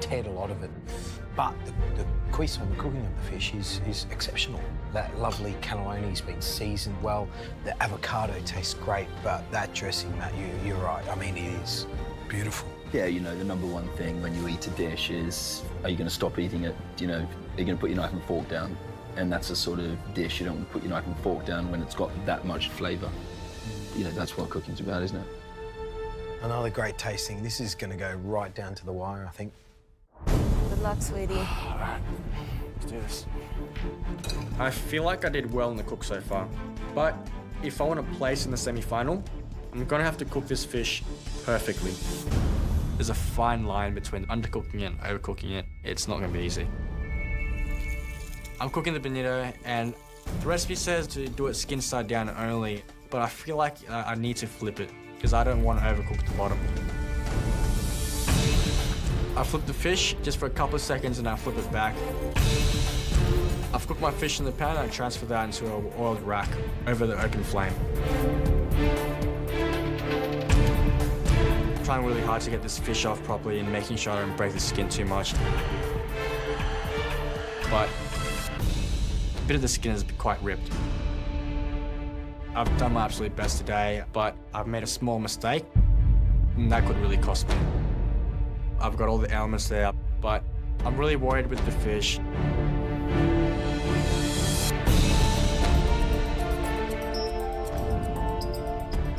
teared a lot of it. But the cuisson, the cooking of the fish, is exceptional. That lovely cannellone's been seasoned well. The avocado tastes great, but that dressing, Matt, you're right. I mean, it is beautiful. Yeah, you know, the number one thing when you eat a dish is, are you going to stop eating it? You know, are you going to put your knife and fork down? And that's a sort of dish you don't want to put your knife and fork down when it's got that much flavour. You know, that's what cooking's about, isn't it? Another great tasting. This is going to go right down to the wire, I think. Good luck, sweetie. All right, let's do this. I feel like I did well in the cook so far, but if I want to place in the semi-final, I'm going to have to cook this fish perfectly. There's a fine line between undercooking it and overcooking it. It's not going to be easy. I'm cooking the bonito, and the recipe says to do it skin side down only, but I feel like I need to flip it because I don't want to overcook the bottom. I flip the fish just for a couple of seconds and I flip it back. I've cooked my fish in the pan and I transfer that into an oiled rack over the open flame. I'm trying really hard to get this fish off properly and making sure I don't break the skin too much. But a bit of the skin is quite ripped. I've done my absolute best today, but I've made a small mistake, and that could really cost me. I've got all the elements there, but I'm really worried with the fish.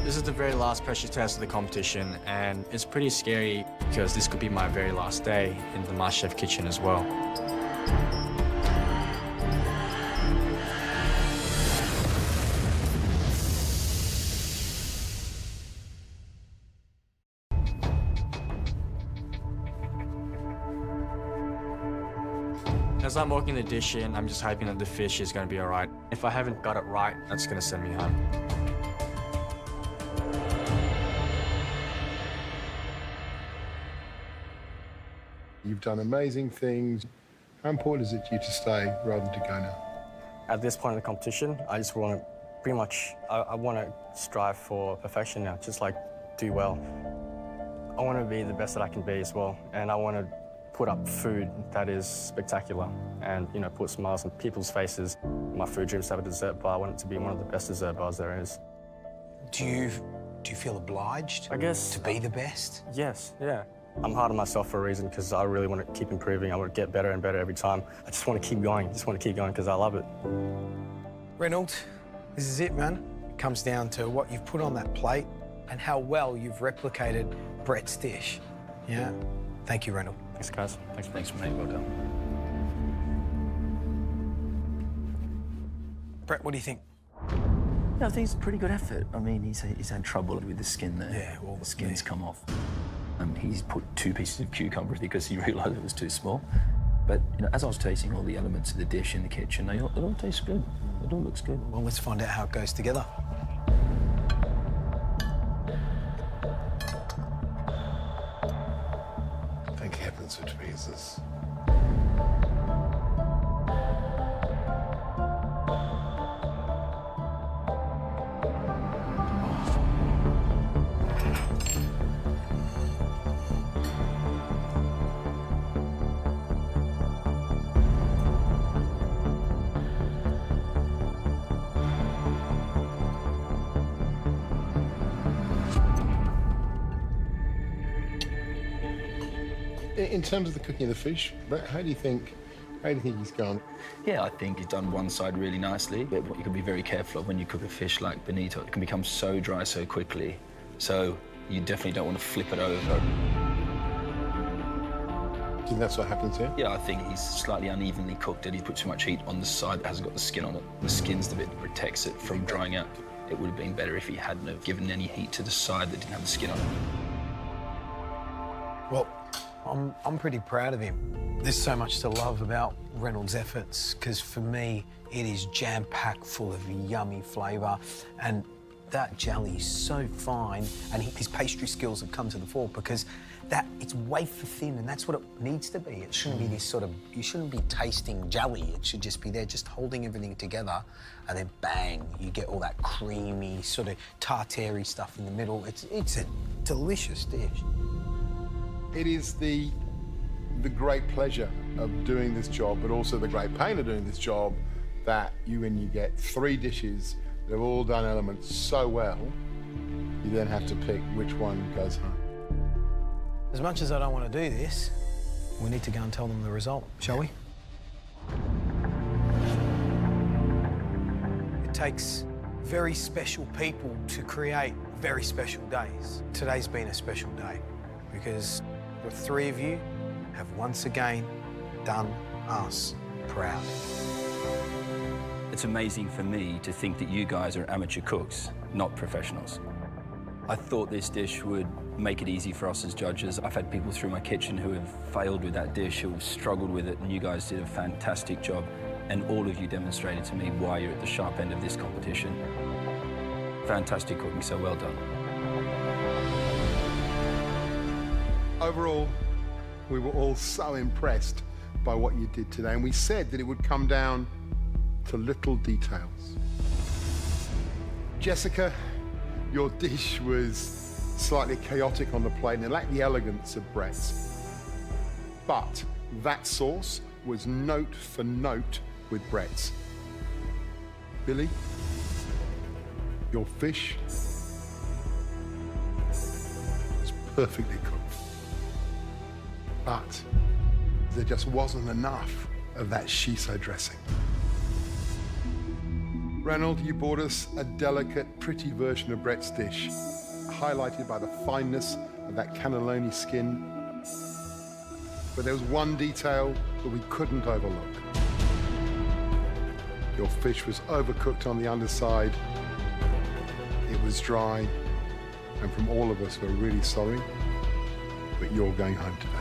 This is the very last pressure test of the competition, and it's pretty scary because this could be my very last day in the MasterChef kitchen as well. As I'm walking the dish in, I'm just hoping that the fish is going to be all right. If I haven't got it right, that's going to send me home. You've done amazing things. How important is it to you to stay rather than to go now? At this point in the competition, I just want to pretty much, I want to strive for perfection now, just like do well. I want to be the best that I can be as well, and I want to put up food that is spectacular and, you know, put smiles on people's faces. My food dreams to have a dessert bar. I want it to be one of the best dessert bars there is. Do you feel obliged, I guess, to be the best? Yes, yeah. I'm hard on myself for a reason because I really want to keep improving. I want to get better and better every time. I just want to keep going. Because I love it. Reynold, this is it, man. It comes down to what you've put on that plate and how well you've replicated Brett's dish. Yeah. Thank you, Reynold. Thanks, guys. Thanks, mate. Well done. Brett, what do you think? Yeah, I think it's a pretty good effort. I mean, he's had trouble with the skin there. Yeah, well, the skin's yeah. come off. He's put 2 pieces of cucumber because he realised it was too small. But, you know, as I was tasting all the elements of the dish in the kitchen, it all tastes good. It all looks good. Well, let's find out how it goes together. Thank heavens for tweezers. In terms of the cooking of the fish, how do you think he's gone? Yeah, I think he's done one side really nicely, but what you can be very careful of when you cook a fish like bonito, it can become so dry so quickly, so you definitely don't want to flip it over. Do you think that's what happens here? Yeah, I think he's slightly unevenly cooked and he's put too much heat on the side that hasn't got the skin on it. The skin's the bit that protects it from drying out. It would have been better if he hadn't have given any heat to the side that didn't have the skin on it. Well, I'm pretty proud of him. There's so much to love about Reynold's efforts, because for me, it is jam-packed full of yummy flavour, and that jelly is so fine, and his pastry skills have come to the fore because it's wafer thin, and that's what it needs to be. It shouldn't be this sort of, you shouldn't be tasting jelly. It should just be there, just holding everything together, and then bang, you get all that creamy, sort of tartare stuff in the middle. It's a delicious dish. It is the the great pleasure of doing this job, but also the great pain of doing this job, that when you get 3 dishes that have all done elements so well, you then have to pick which one goes home. As much as I don't want to do this, we need to go and tell them the result, shall we? It takes very special people to create very special days. Today's been a special day because the 3 of you have once again done us proud. It's amazing for me to think that you guys are amateur cooks, not professionals. I thought this dish would make it easy for us as judges. I've had people through my kitchen who have failed with that dish, who have struggled with it, and you guys did a fantastic job. And all of you demonstrated to me why you're at the sharp end of this competition. Fantastic cooking, so well done. Overall, we were all so impressed by what you did today, and we said that it would come down to little details. Jessica, your dish was slightly chaotic on the plate and it lacked the elegance of Brett's. But that sauce was note for note with Brett's. Billy, your fish was perfectly cooked. But there just wasn't enough of that shiso dressing. Reynold, you brought us a delicate, pretty version of Brett's dish, highlighted by the fineness of that cannelloni skin. But there was one detail that we couldn't overlook. Your fish was overcooked on the underside. It was dry. And from all of us, we're really sorry, but you're going home today.